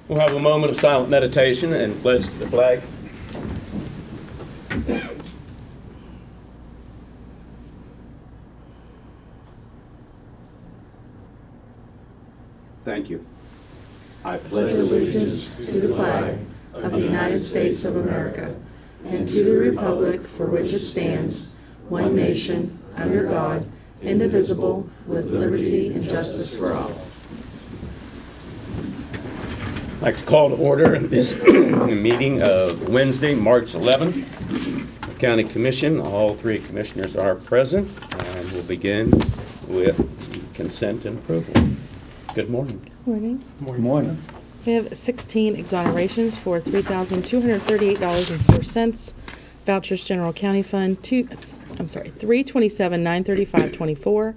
We'll have a moment of silent meditation and pledge to the flag. Thank you. I pledge allegiance to the flag of the United States of America and to the republic for which it stands, one nation, under God, indivisible, with liberty and justice for all. I'd like to call to order this meeting of Wednesday, March 11th. The County Commission, all three commissioners are present, and we'll begin with consent and approval. Good morning. Morning. Good morning. We have 16 exonerations for $3,238.04. Vouchers, General County Fund, 327,935.24.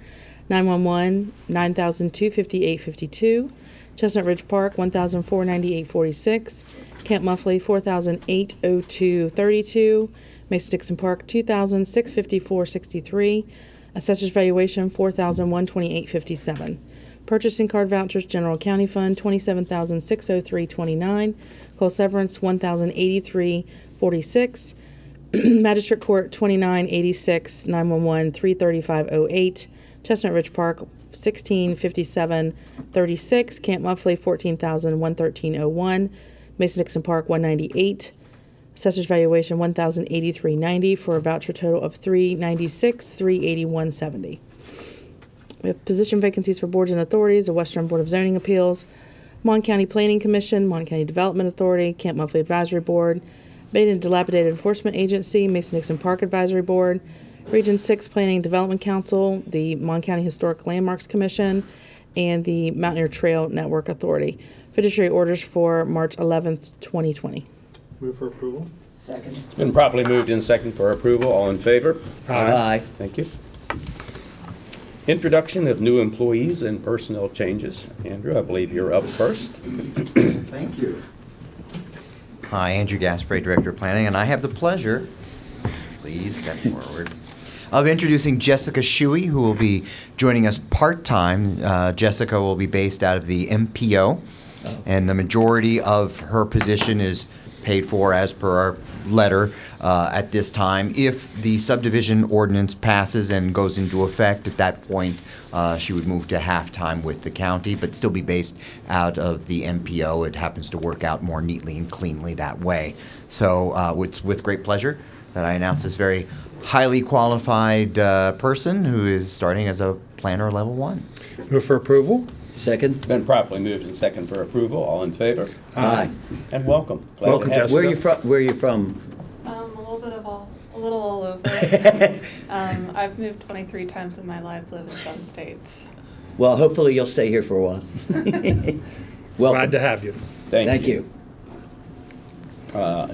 911, $9,258.52. Chestnut Ridge Park, $1,498.46. Camp Muffley, $4,802.32. Mason-Dixon Park, $2,654.63. Assessor's valuation, $4,128.57. Purchasing card vouchers, General County Fund, $27,603.29. Cole Severance, $1,083.46. Magistrate Court, $29.86. 911, $335.08. Chestnut Ridge Park, $1657.36. Camp Muffley, $14,113.01. Mason-Dixon Park, $198. Assessor's valuation, $1,083.90 for a voucher total of $396,381.70. We have position vacancies for boards and authorities: the Western Board of Zoning Appeals, Mon County Planning Commission, Mon County Development Authority, Camp Muffley Advisory Board, Abandoned and Dilapidated Enforcement Agency, Mason-Dixon Park Advisory Board, Region 6 Planning and Development Council, the Mon County Historic Landmarks Commission, and the Mountaineer Trail Network Authority. Fiduciary orders for March 11th, 2020. Move for approval. Second. It's been properly moved in second for approval. All in favor? Aye. Thank you. Introduction of new employees and personnel changes. Andrew, I believe you're up first. Thank you. Hi, Andrew Gaspray, Director of Planning, and I have the pleasure, please step forward, of introducing Jessica Shuey, who will be joining us part-time. Jessica will be based out of the MPO, and the majority of her position is paid for as per our letter at this time. If the subdivision ordinance passes and goes into effect, at that point she would move to half-time with the county, but still be based out of the MPO. It happens to work out more neatly and cleanly that way. So it's with great pleasure that I announce this very highly qualified person who is starting as a planner level 1. Move for approval. Second. It's been properly moved in second for approval. All in favor? Aye. And welcome. Glad Welcome, to have Jessica. you. Where are you from? A little all over. I've moved 23 times in my life, live in 7 states. Well, hopefully you'll stay here for a while. Glad Welcome. to have you. Thank you.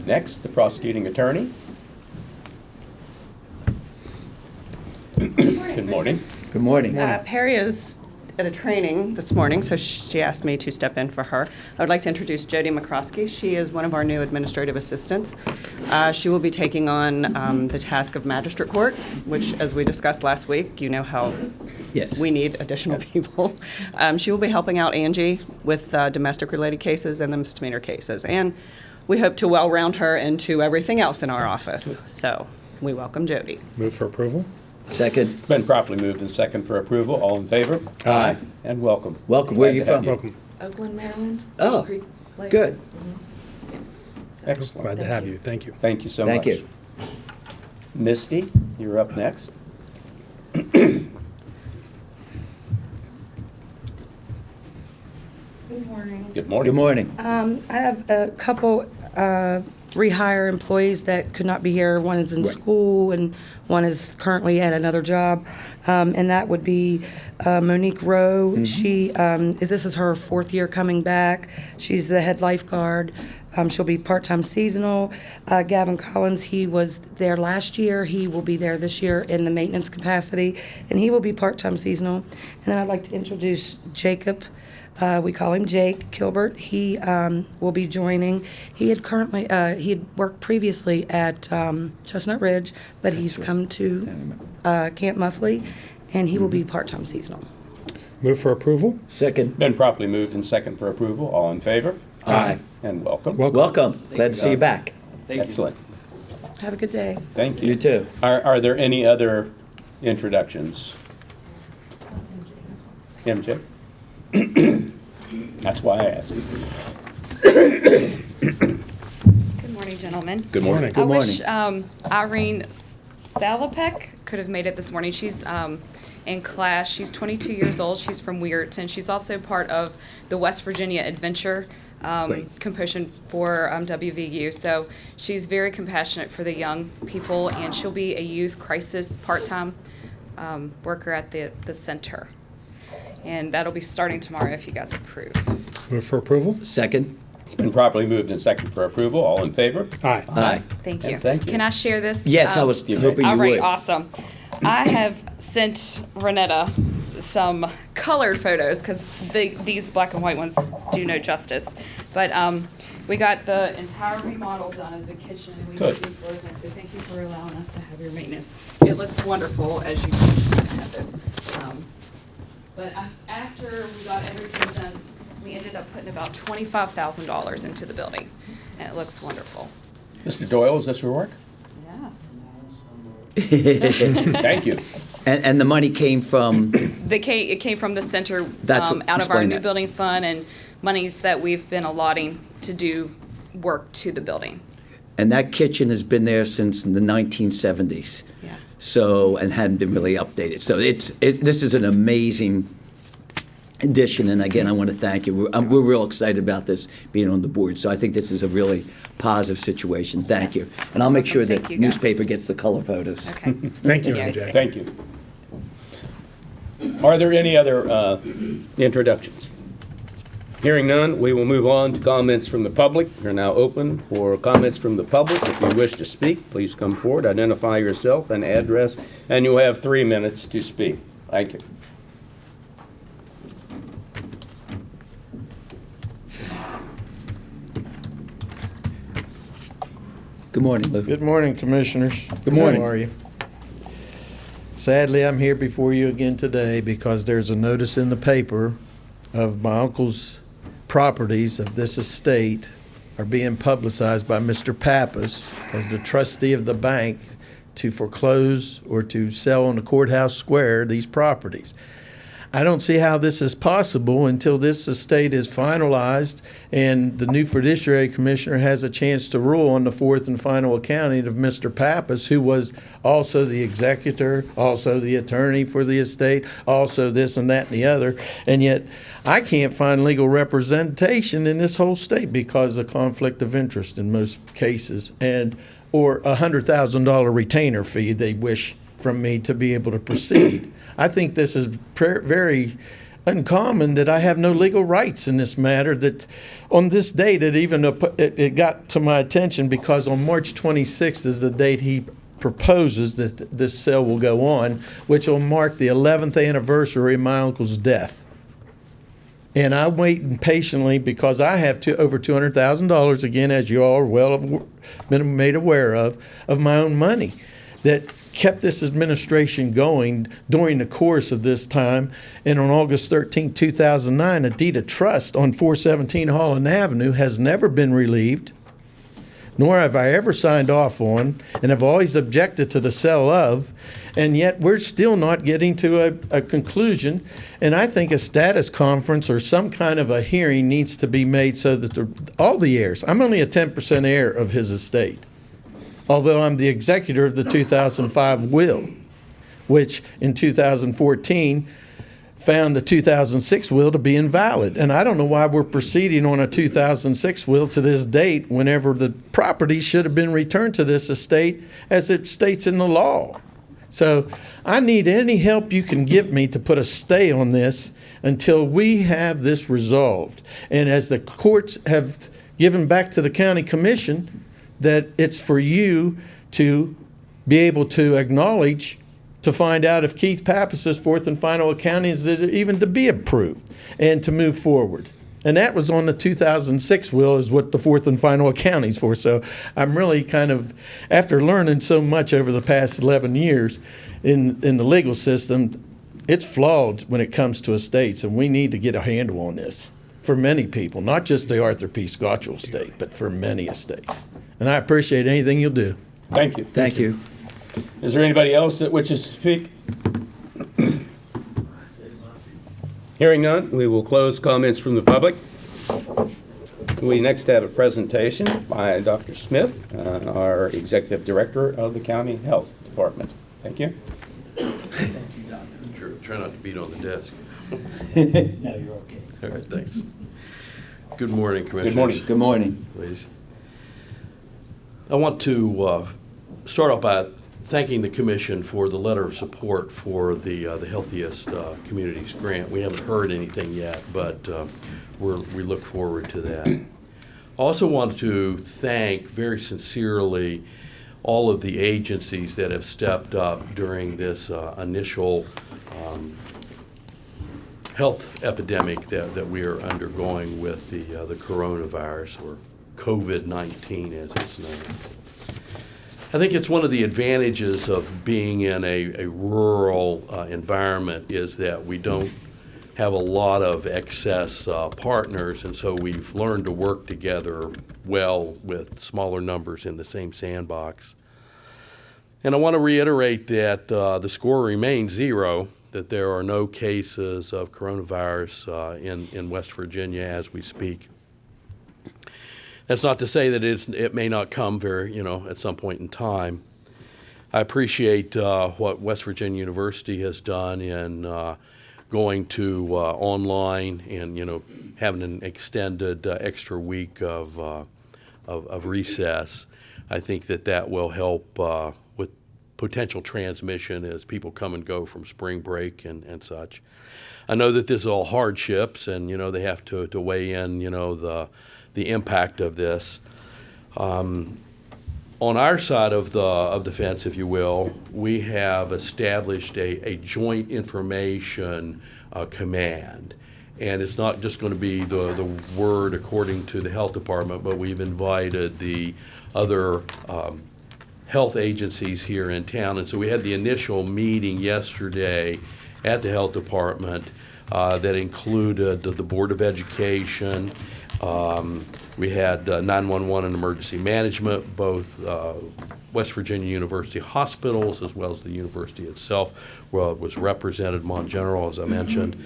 Next, the prosecuting attorney. Good morning. Good morning. Perry is at a training this morning, so she asked me to step in for her. I would like to introduce Jody McCroskey. She is one of our new administrative assistants. She will be taking on the task of magistrate court, which, as we discussed last week, you know how Yes. we need additional people. She will be helping out Angie with domestic-related cases and the misdemeanor cases. And we hope to well-round her into everything else in our office. So we welcome Jody. Move for approval. Second. It's been properly moved in second for approval. All in favor? Aye. And welcome. Welcome. Where are Glad you to have from? Welcome. Oakland, Maryland. Oh, Creek Lake. good. Excellent. Glad to have you. Thank you. Thank you so Thank much. you. Misty, you're up next. Good morning. Good morning. Good morning. I have a couple rehire employees that could not be here. One is in Right. school and one is currently at another job. And that would be Monique Rowe. She, this is her 4th year coming back. She's the head lifeguard. She'll be part-time seasonal. Gavin Collins, he was there last year. He will be there this year in the maintenance capacity, and he will be part-time seasonal. And then I'd like to introduce Jacob. We call him Jake Kilbert. He will be joining. He had worked previously at Chestnut Ridge, but he's come to Camp Muffley, and he will be part-time seasonal. Move for approval. Second. Been properly moved in second for approval. All in favor? Aye. And welcome. Welcome. Glad to see you back. Excellent. Have a good day. Thank you. You too. Are there any other introductions? MJ? That's why I asked. Good morning, gentlemen. Good morning. Good morning. I wish Irene Salopek could have made it this morning. She's in class. She's 22 years old. She's from Weirton. She's also part of the West Virginia Adventure composition for WVU. So she's very compassionate for the young people, and she'll be a youth crisis part-time worker at the center. And that'll be starting tomorrow if you guys approve. Move for approval? Second? It's been properly moved and seconded for approval. All in favor? Aye. Aye. Thank you. And thank you. Can I share this? Yes, I was hoping you would. All right, awesome. I have sent Renetta some colored photos because these black and white ones do no justice. But we got the entire remodel done of the kitchen, and we Good. moved new floors in, so thank you for allowing us to have your maintenance. It looks wonderful, as you can have this. But after we got everything done, we ended up putting about $25,000 into the building, and it looks wonderful. Mr. Doyle, is this your work? Yeah. Thank you. And the money came from, It came from the center That's what- out of our explain new that. building fund and monies that we've been allotting to do work to the building. and that kitchen has been there since the 1970s. Yeah. So, and hadn't been really updated. So this is an amazing addition, and again, I want to thank you. We're real excited about this being on the board, so I think this is a really positive situation. Thank you. And I'll make sure Thank that you, guys. newspaper gets the color photos. Okay. Thank you, MJ. Thank you. Are there any other introductions? Hearing none, we will move on to comments from the public. We're now open for comments from the public. If you wish to speak, please come forward, identify yourself and address, and you'll have 3 minutes to speak. Thank you. Good morning, Lou. Good morning, Commissioners. Good morning. How are you? Sadly, I'm here before you again today because there's a notice in the paper of my uncle's properties of this estate are being publicized by Mr. Pappas as the trustee of the bank to foreclose or to sell on the courthouse square these properties. I don't see how this is possible until this estate is finalized and the new fiduciary commissioner has a chance to rule on the fourth and final accounting of Mr. Pappas, who was also the executor, also the attorney for the estate, also this and that and the other. And yet I can't find legal representation in this whole state because of conflict of interest in most cases, and or a $100,000 retainer fee they wish from me to be able to proceed. I think this is very uncommon that I have no legal rights in this matter. That on this date, it got to my attention because on March 26th is the date he proposes that this sale will go on, which will mark the 11th anniversary of my uncle's death. And I'm waiting patiently because I have over $200,000, again, as you all are well been made aware of my own money that kept this administration going during the course of this time. And on August 13, 2009, a deed of trust on 417 Holland Avenue has never been relieved, nor have I ever signed off on, and have always objected to the sale of, and yet we're still not getting to a conclusion. And I think a status conference or some kind of a hearing needs to be made so that all the heirs, I'm only a 10% heir of his estate, although I'm the executor of the 2005 will, which in 2014 found the 2006 will to be invalid. And I don't know why we're proceeding on a 2006 will to this date whenever the property should have been returned to this estate as it states in the law. So I need any help you can give me to put a stay on this until we have this resolved. And as the courts have given back to the county commission, that it's for you to be able to acknowledge, to find out if Keith Pappas's fourth and final accounting is even to be approved and to move forward. And that was on the 2006 will is what the fourth and final accounting is for. So I'm really kind of, after learning so much over the past 11 years in the legal system, it's flawed when it comes to estates, and we need to get a handle on this. for many people, not just the Arthur P. Scottrell estate, but for many estates. And I appreciate anything you'll do. Thank you. Thank you. Is there anybody else that wishes to speak? Hearing none, we will close comments from the public. We next have a presentation by Dr. Smith, our Executive Director of the County Health Department. Thank you. Sure, try not to beat on the desk. No, you're okay. All right, thanks. Good morning, Commissioners. Good morning. Good morning. Please. I want to start off by thanking the Commission for the letter of support for the Healthiest Communities grant. We haven't heard anything yet, but we look forward to that. I also want to thank very sincerely all of the agencies that have stepped up during this initial health epidemic that we are undergoing with the coronavirus, or COVID-19 as it's known. I think it's one of the advantages of being in a rural environment is that we don't have a lot of excess partners, and so we've learned to work together well with smaller numbers in the same sandbox. And I want to reiterate that the score remains 0, that there are no cases of coronavirus in West Virginia as we speak. That's not to say that it may not come at some point in time. I appreciate what West Virginia University has done in going to online and having an extended extra week of recess. I think that will help with potential transmission as people come and go from spring break and such. I know that this is all hardships, and they have to weigh in the impact of this. On our side of the fence, if you will, we have established a joint information command. And it's not just going to be the word according to the health department, but we've invited the other health agencies here in town. And so we had the initial meeting yesterday at the health department that included the Board of Education. We had 911 and emergency management, both West Virginia University hospitals as well as the university itself, where it was represented, Mon General, as I mentioned.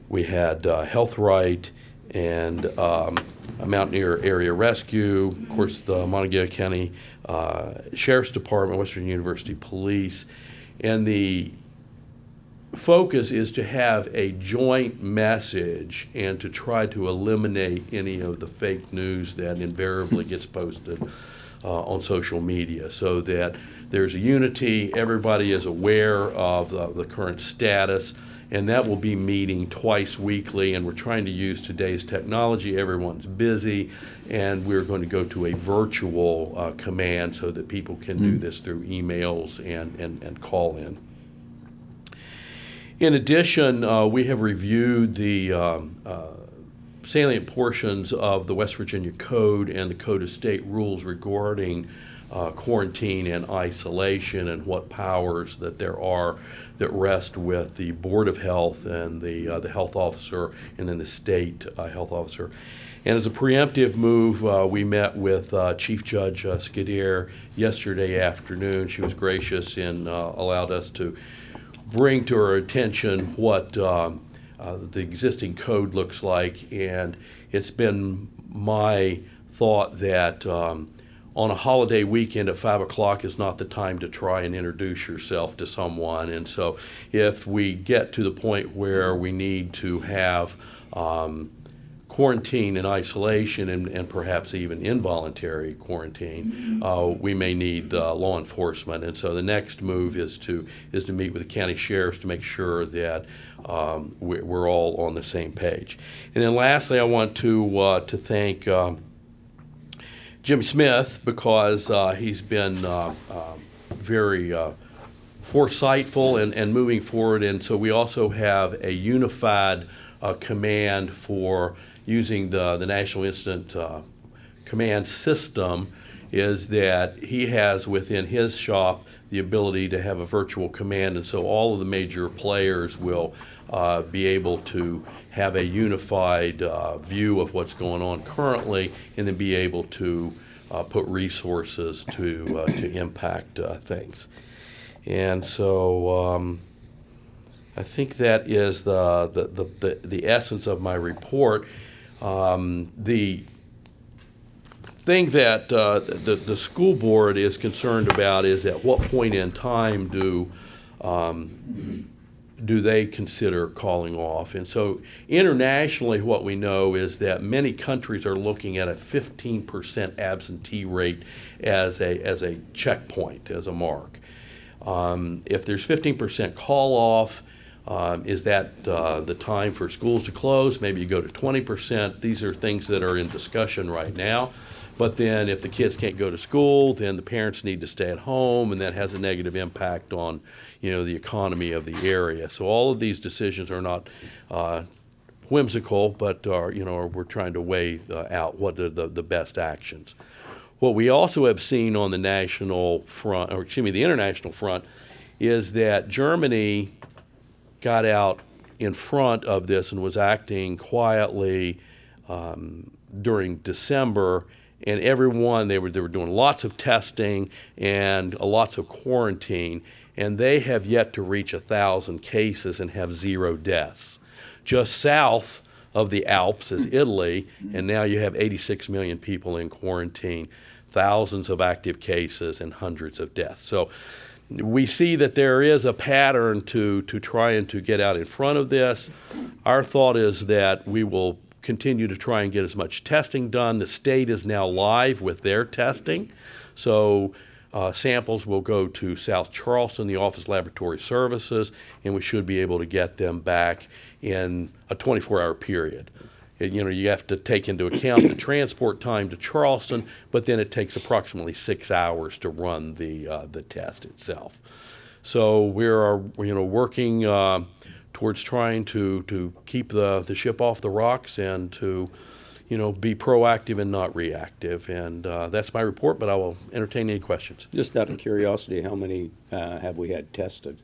We had Health Right and Mountaineer Area Rescue, of course the Monongalia County Sheriff's Department, West Virginia University Police, and the focus is to have a joint message and to try to eliminate any of the fake news that invariably gets posted on social media, so that there's a unity, everybody is aware of the current status, and that will be meeting twice weekly, and we're trying to use today's technology. Everyone's busy, and we're going to go to a virtual command so that people can do this through emails and call in. In addition, we have reviewed the salient portions of the West Virginia Code and the Code of State rules regarding quarantine and isolation, and what powers that there are that rest with the Board of Health and the health officer, and then the state health officer. And as a preemptive move, we met with Chief Judge Skidare yesterday afternoon. She was gracious and allowed us to bring to our attention what the existing code looks like. And it's been my thought that on a holiday weekend at 5 o'clock is not the time to try and introduce yourself to someone. And so if we get to the point where we need to have quarantine and isolation and perhaps even involuntary quarantine, we may need law enforcement. And so the next move is to meet with the county sheriffs to make sure that we're all on the same page. And then lastly, I want to thank Jimmy Smith, because he's been very foresightful and moving forward. And so we also have a unified command for using the National Incident Command System, is that he has within his shop the ability to have a virtual command, and so all of the major players will be able to have a unified view of what's going on currently, and then be able to put resources to impact things. And so I think that is the essence of my report. The thing that the school board is concerned about is at what point in time do they consider calling off? And so internationally, what we know is that many countries are looking at a 15% absentee rate as a checkpoint, as a mark. If there's 15% call off, is that the time for schools to close? Maybe you go to 20%. These are things that are in discussion right now. But then if the kids can't go to school, then the parents need to stay at home, and that has a negative impact on, the economy of the area. So all of these decisions are not whimsical, but we're trying to weigh out what are the best actions. What we also have seen on the national front, or excuse me, the international front, is that Germany got out in front of this and was acting quietly during December. And everyone, they were doing lots of testing and lots of quarantine, and they have yet to reach 1,000 cases and have 0 deaths. Just south of the Alps is Italy, and now you have 86 million people in quarantine, thousands of active cases, and hundreds of deaths. So we see that there is a pattern to trying to get out in front of this. Our thought is that we will continue to try and get as much testing done. The state is now live with their testing. So samples will go to South Charleston, the Office of Laboratory Services, and we should be able to get them back in a 24-hour period. And, you have to take into account the transport time to Charleston, but then it takes approximately 6 hours to run the test itself. So we're working towards trying to keep the ship off the rocks and to, be proactive and not reactive. And that's my report, but I will entertain any questions. Just out of curiosity, how many have we had tested?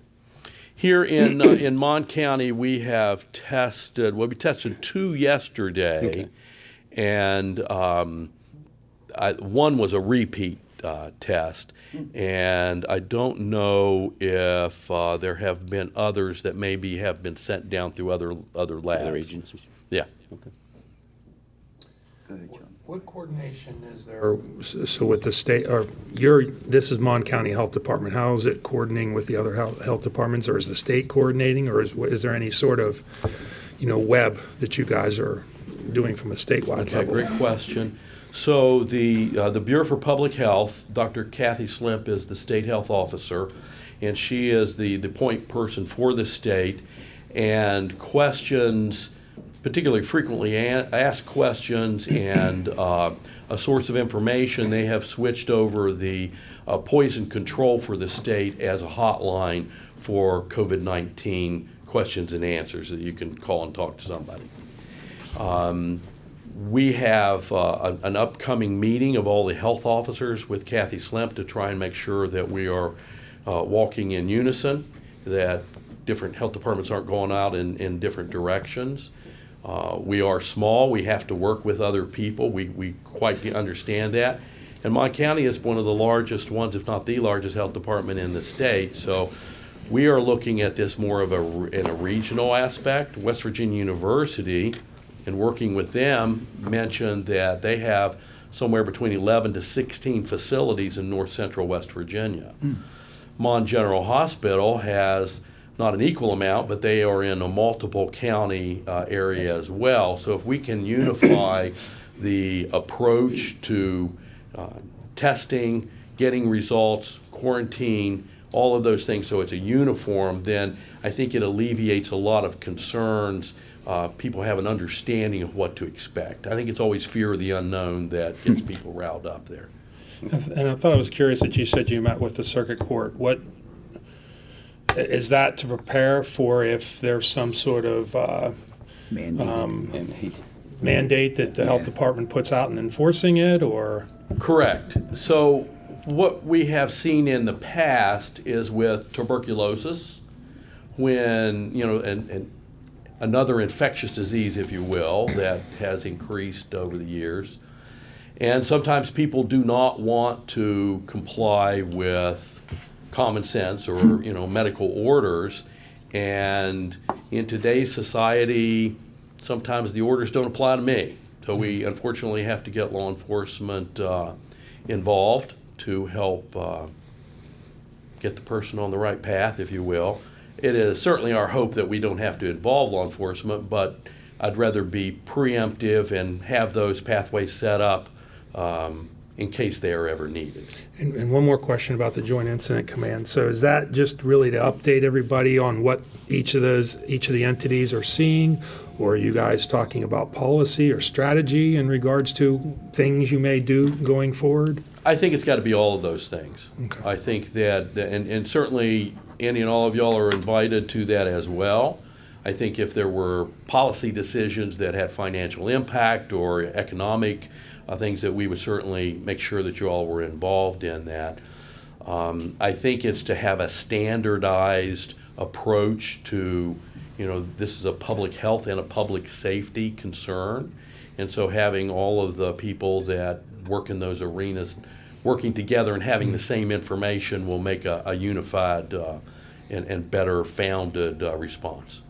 Here in Mon County, we have tested, we tested 2 yesterday, Okay. And one was a repeat test, and I don't know if there have been others that maybe have been sent down through other labs. Other agencies? Yeah. Okay. Go ahead, John. What coordination is there? So with the state, this is Mon County Health Department. How is it coordinating with the other health departments, or is the state coordinating, or is there any sort of, web that you guys are doing from a statewide level? Great question. So the Bureau for Public Health, Dr. Kathy Slimp is the state health officer, and she is the point person for the state, and questions, particularly frequently asked questions and a source of information, they have switched over the poison control for the state as a hotline for COVID-19 questions and answers that you can call and talk to somebody. We have an upcoming meeting of all the health officers with Kathy Slimp to try and make sure that we are walking in unison, that different health departments aren't going out in different directions. We are small. We have to work with other people. We quite understand that. And Mon County is one of the largest ones, if not the largest health department in the state. So we are looking at this more of in a regional aspect. West Virginia University, in working with them, mentioned that they have somewhere between 11 to 16 facilities in north central West Virginia. Mon General Hospital has not an equal amount, but they are in a multiple county area as well. So if we can unify the approach to testing, getting results, quarantine, all of those things, so it's a uniform, then I think it alleviates a lot of concerns. People have an understanding of what to expect. I think it's always fear of the unknown that gets people riled up there. And I thought I was curious that you said you met with the circuit court. What is that to prepare for if there's some sort of mandate that the health department puts out and enforcing it, or? Correct. So what we have seen in the past is with tuberculosis, when, and another infectious disease, if you will, that has increased over the years. And sometimes people do not want to comply with common sense or, medical orders. And in today's society, sometimes the orders don't apply to me. So we unfortunately have to get law enforcement involved to help get the person on the right path, if you will. It is certainly our hope that we don't have to involve law enforcement, but I'd rather be preemptive and have those pathways set up in case they are ever needed. And one more question about the Joint Incident Command. So is that just really to update everybody on what each of the entities are seeing? Or are you guys talking about policy or strategy in regards to things you may do going forward? I think it's got to be all of those things. Okay. I think that, and certainly Andy and all of y'all are invited to that as well. I think if there were policy decisions that had financial impact or economic things, that we would certainly make sure that you all were involved in that. I think it's to have a standardized approach to, this is a public health and a public safety concern. And so having all of the people that work in those arenas working together and having the same information will make a unified and better founded response.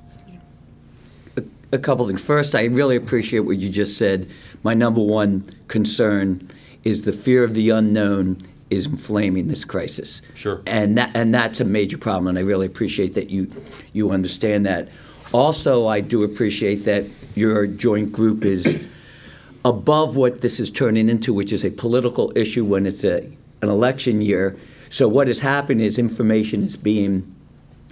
A couple things. First, I really appreciate what you just said. My number one concern is the fear of the unknown is inflaming this crisis. Sure. And that's a major problem, and I really appreciate that you understand that. Also, I do appreciate that your joint group is above what this is turning into, which is a political issue when it's an election year. So what has happened is information is being,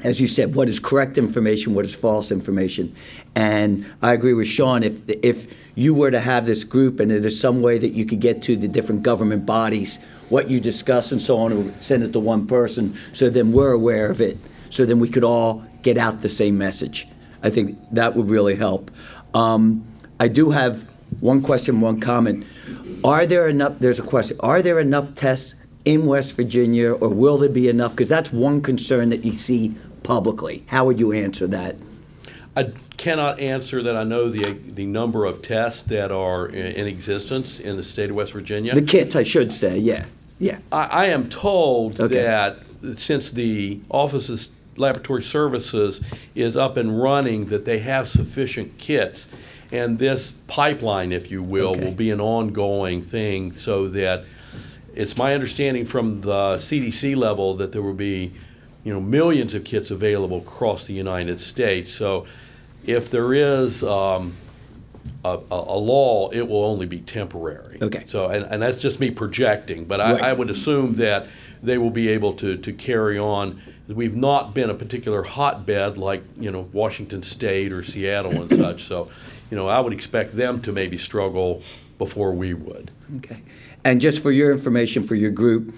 as you said, what is correct information, what is false information. And I agree with Sean, if you were to have this group and there's some way that you could get to the different government bodies, what you discuss and so on, or send it to one person, so then we're aware of it, so then we could all get out the same message. I think that would really help. I do have one question, one comment. There's a question, are there enough tests in West Virginia, or will there be enough? Because that's one concern that you see publicly. How would you answer that? I cannot answer that. I know the number of tests that are in existence in the state of West Virginia. The kits, I should say, yeah. I am told Okay. that since the Office of Laboratory Services is up and running, that they have sufficient kits. And this pipeline, if you will be an ongoing thing, so that it's my understanding from the CDC level that there will be, millions of kits available across the United States. So if there is a lull, it will only be temporary. Okay. So, and that's just me projecting, but Right. I would assume that they will be able to carry on. We've not been a particular hotbed like, Washington State or Seattle and such. So, I would expect them to maybe struggle before we would. Okay. And just for your information, for your group,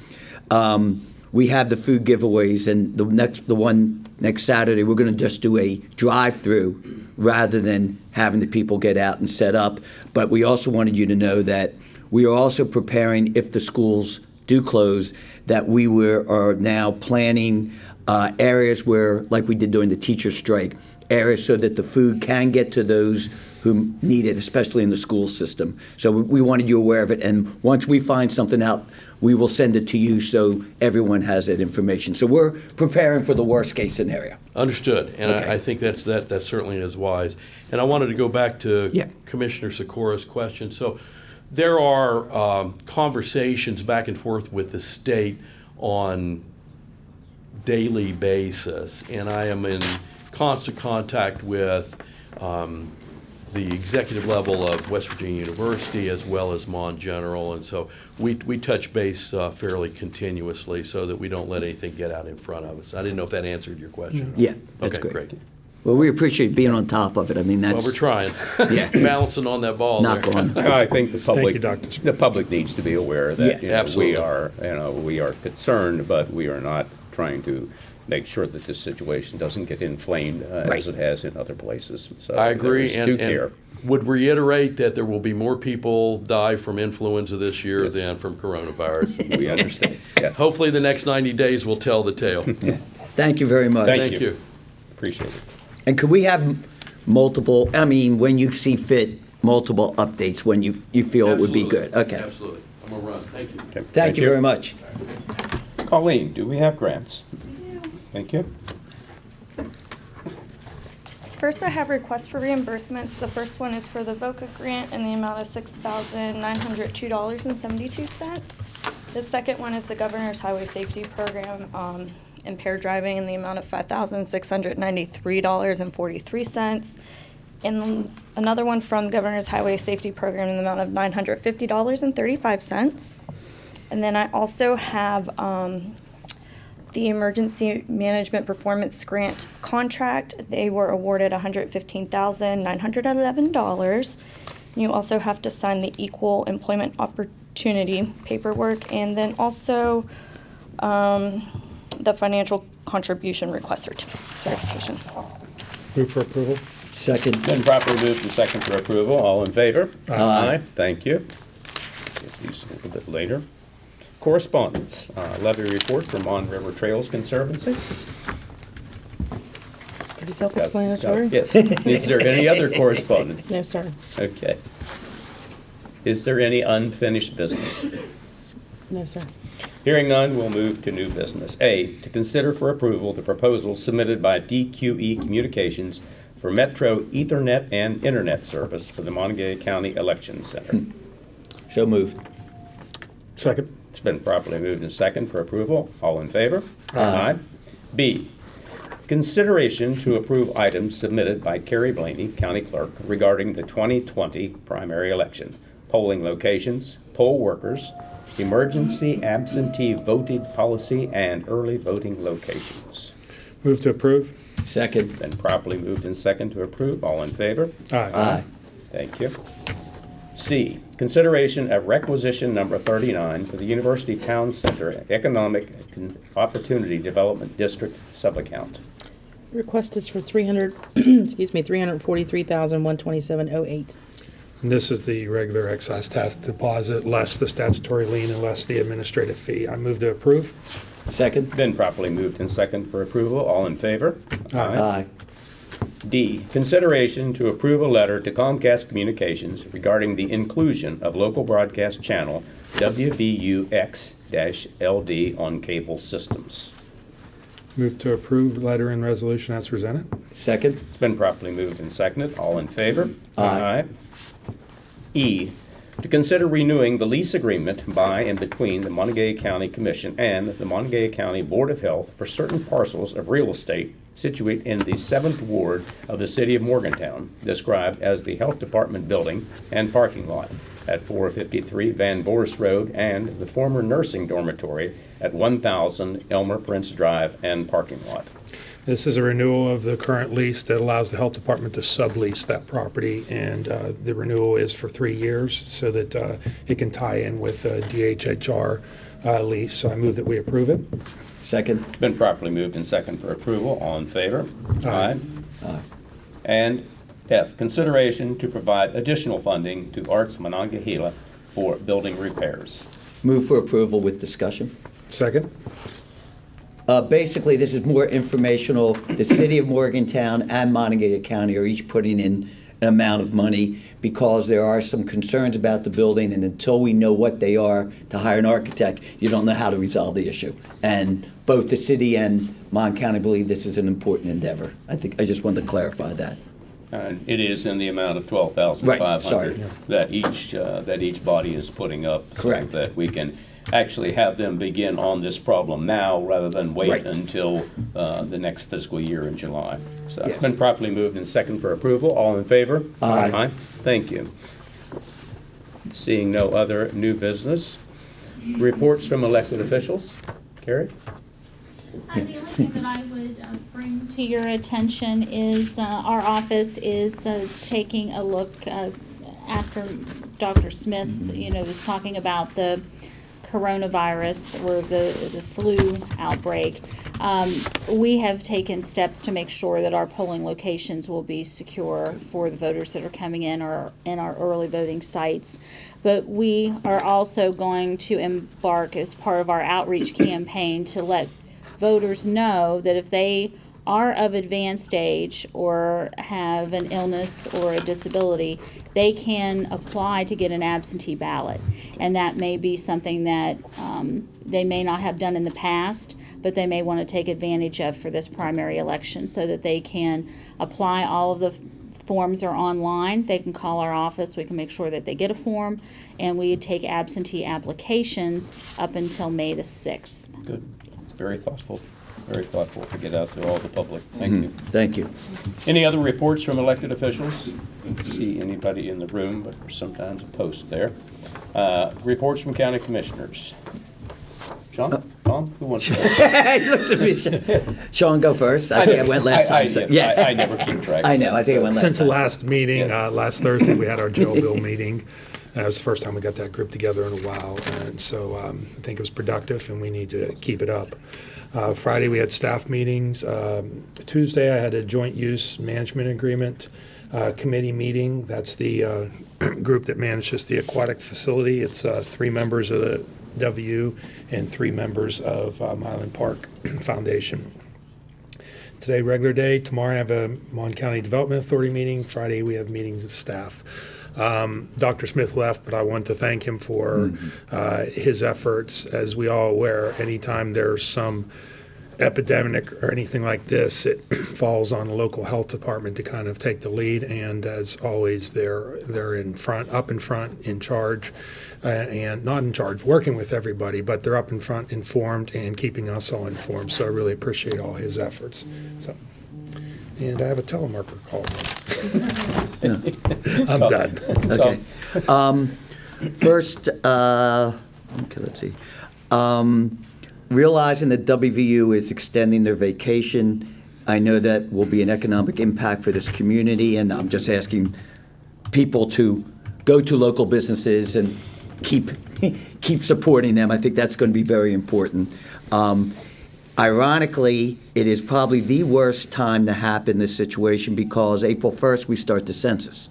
we have the food giveaways, and the one next Saturday, we're going to just do a drive-through rather than having the people get out and set up. But we also wanted you to know that we are also preparing, if the schools do close, that we are now planning areas where, like we did during the teacher strike, areas so that the food can get to those who need it, especially in the school system. So we wanted you aware of it, and once we find something out, we will send it to you so everyone has that information. So we're preparing for the worst case scenario. Understood, and Okay. I think that certainly is wise. And I wanted to go back to Yeah. Commissioner Sikora's question. So there are conversations back and forth with the state on daily basis, and I am in constant contact with the executive level of West Virginia University as well as Mon General, and so we touch base fairly continuously so that we don't let anything get out in front of us. I didn't know if that answered your question. Yeah, that's Okay, great. great. Well, we appreciate being on top of it. I mean, that's... Well, we're trying. Yeah. Balancing on that ball Knock there. on. I think the public, you, Dr. Smith. the public needs to be aware that Yeah. Absolutely. we are concerned, but we are not trying to make sure that this situation doesn't get inflamed Right. as it has in other places. So I agree, do care. would reiterate that there will be more people die from influenza this year than from coronavirus. We understand. Yeah. Hopefully the next 90 days will tell the tale. Thank you very much. Thank Thank you. you. Appreciate it. And could we have multiple, I mean, when you see fit, multiple updates when you feel it would be good? Okay. Absolutely. I'm going to run. Thank you. Okay. Thank you very much. Colleen, do we have grants? Thank you. First, I have requests for reimbursements. The first one is for the VOCA grant in the amount of $6,902.72. The second one is the Governor's Highway Safety Program, impaired driving in the amount of $5,693.43. And another one from Governor's Highway Safety Program in the amount of $950.35. And then I also have the Emergency Management Performance Grant contract. They were awarded $115,911. You also have to sign the Equal Employment Opportunity paperwork, and then also the financial contribution request certification. Move for approval. Second. Been properly moved and second for approval. All in favor? Aye. Thank you. Get these a little bit later. Correspondence. Levy report from Mon River Trails Conservancy. Pretty self-explanatory. Yes. Is there any other correspondence? No, sir. Okay. Is there any unfinished business? No, sir. Hearing none, we'll move to new business. A, to consider for approval the proposal submitted by DQE Communications for Metro Ethernet and Internet service for the Monongalia County Election Center. So moved. Second. It's been properly moved and second for approval. All in favor? Aye. B, consideration to approve items submitted by Carrie Blaney, County Clerk, regarding the 2020 primary election, polling locations, poll workers, emergency absentee voting policy, and early voting locations. Move to approve. Second. Been properly moved and second to approve. All in favor? Aye. Thank you. C, consideration of requisition number 39 for the University Town Center Economic Opportunity Development District subaccount. Request is for $343,127.08. And this is the regular excise tax deposit, less the statutory lien and less the administrative fee. I move to approve. Second. Been properly moved and second for approval. All in favor? Aye. D, consideration to approve a letter to Comcast Communications regarding the inclusion of local broadcast channel WVUX-LD on cable systems. Move to approve letter and resolution as presented. Second. It's been properly moved and seconded. All in favor? Aye. E, to consider renewing the lease agreement by and between the Monongalia County Commission and the Monongalia County Board of Health for certain parcels of real estate situate in the 7th Ward of the City of Morgantown, described as the Health Department building and parking lot at 453 Van Boers Road and the former nursing dormitory at 1000 Elmer Prince Drive and parking lot. This is a renewal of the current lease that allows the health department to sublease that property, and the renewal is for 3 years so that it can tie in with the DHHR lease. So I move that we approve it. Second. Been properly moved and second for approval. All in favor? Aye. Aye. And F, consideration to provide additional funding to Arts Monongalia for building repairs. Move for approval with discussion. Second. Basically, this is more informational. The City of Morgantown and Monongalia County are each putting in an amount of money because there are some concerns about the building, and until we know what they are, to hire an architect, you don't know how to resolve the issue. And both the city and Mon County believe this is an important endeavor. I just wanted to clarify that. And it is in the amount of $12,500 Right, sorry. that each body is putting up. Correct. So that we can actually have them begin on this problem now rather than wait Right. until the next fiscal year in July. So it's Yes. been properly moved and second for approval. All in favor? Aye. Thank you. Seeing no other new business. Reports from elected officials. Carrie? The only thing that I would bring to your attention is our office is taking a look after Dr. Smith, was talking about the coronavirus or the flu outbreak, we have taken steps to make sure that our polling locations will be secure for the voters that are coming in or in our early voting sites. But we are also going to embark as part of our outreach campaign to let voters know that if they are of advanced age or have an illness or a disability, they can apply to get an absentee ballot. And that may be something that they may not have done in the past, but they may want to take advantage of for this primary election so that they can apply. All of the forms are online. They can call our office. We can make sure that they get a form, and we take absentee applications up until May the 6th. Good. Very thoughtful. Very thoughtful to get out to all the public. Thank you. Thank you. Any other reports from elected officials? I don't see anybody in the room, but there's sometimes a post there. Reports from county commissioners. Sean? Tom? Who wants to go? You looked at me. Sean, go first. I think I went last time. So, yeah. I never keep track. I know. I think I went last time. Since the last meeting, Yes. last Thursday, we had our jail bill meeting. That was the first time we got that group together in a while, and so I think it was productive, and we need to keep it up. Friday, we had staff meetings. Tuesday, I had a joint use management agreement committee meeting. That's the group that manages the aquatic facility. It's 3 members of the W and 3 members of Mylan Park Foundation. Today, regular day. Tomorrow, I have a Mon County Development Authority meeting. Friday, we have meetings of staff. Dr. Smith left, but I want to thank him for his efforts. As we all aware, anytime there's some epidemic or anything like this, it falls on the local health department to kind of take the lead. And as always, they're in front, up in front, in charge, and not in charge, working with everybody, but they're up in front, informed, and keeping us all informed. So I really appreciate all his efforts. So. And I have a telemarker call. I'm done. Okay. First, okay, let's see. Realizing that WVU is extending their vacation, I know that will be an economic impact for this community, and I'm just asking people to go to local businesses and keep supporting them. I think that's going to be very important. Ironically, it is probably the worst time to happen this situation because April 1st we start the census.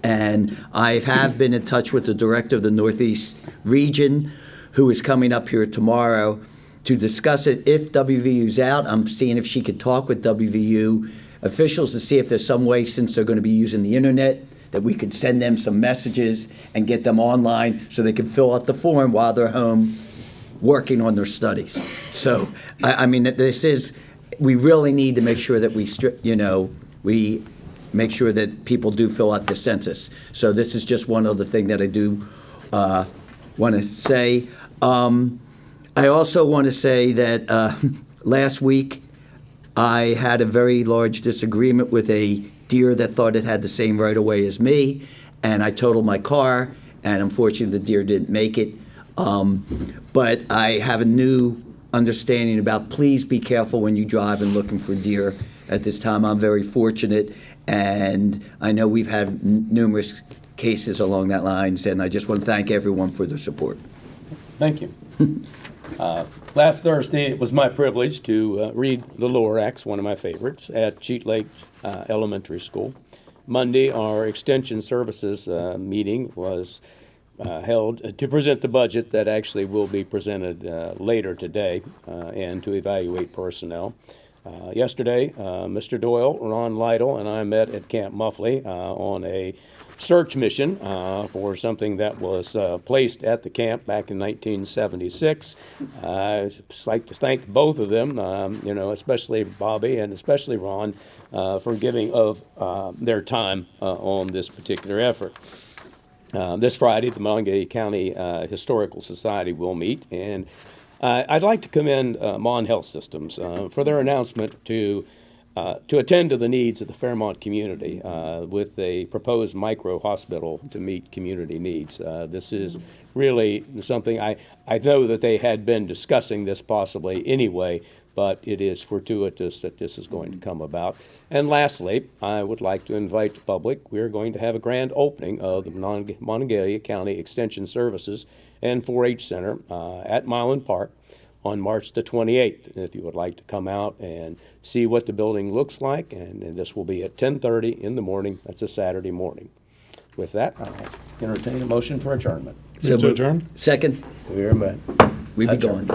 And I have been in touch with the director of the Northeast region who is coming up here tomorrow to discuss it. If WVU's out, I'm seeing if she could talk with WVU officials to see if there's some way, since they're going to be using the internet, that we could send them some messages and get them online so they can fill out the form while they're home working on their studies. So, I mean, we really need to make sure that we make sure that people do fill out the census. So this is just one other thing that I do want to say. I also want to say that last week I had a very large disagreement with a deer that thought it had the same right of way as me, and I totaled my car, and unfortunately the deer didn't make it. But I have a new understanding about please be careful when you drive and looking for deer at this time. I'm very fortunate, and I know we've had numerous cases along that lines, and I just want to thank everyone for their support. Thank you. Last Thursday, it was my privilege to read the Lorax, one of my favorites, at Cheat Lake Elementary School. Monday, our Extension Services meeting was held to present the budget that actually will be presented later today and to evaluate personnel. Yesterday, Mr. Doyle, Ron Lytle, and I met at Camp Muffley on a search mission for something that was placed at the camp back in 1976. I'd just like to thank both of them, especially Bobby and especially Ron, for giving of their time on this particular effort. This Friday, the Monongalia County Historical Society will meet, and I'd like to commend Mon Health Systems for their announcement to attend to the needs of the Fairmont community with a proposed micro-hospital to meet community needs. This is really something I know that they had been discussing this possibly anyway, but it is fortuitous that this is going to come about. And lastly, I would like to invite the public. We're going to have a grand opening of the Monongalia County Extension Services and 4-H Center at Milan Park on March the 28th. If you would like to come out and see what the building looks like, and this will be at 10:30 in the morning. That's a Saturday morning. With that, I'll entertain a motion for adjournment. So to adjourn? Second, We are we be gone.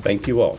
Thank you all.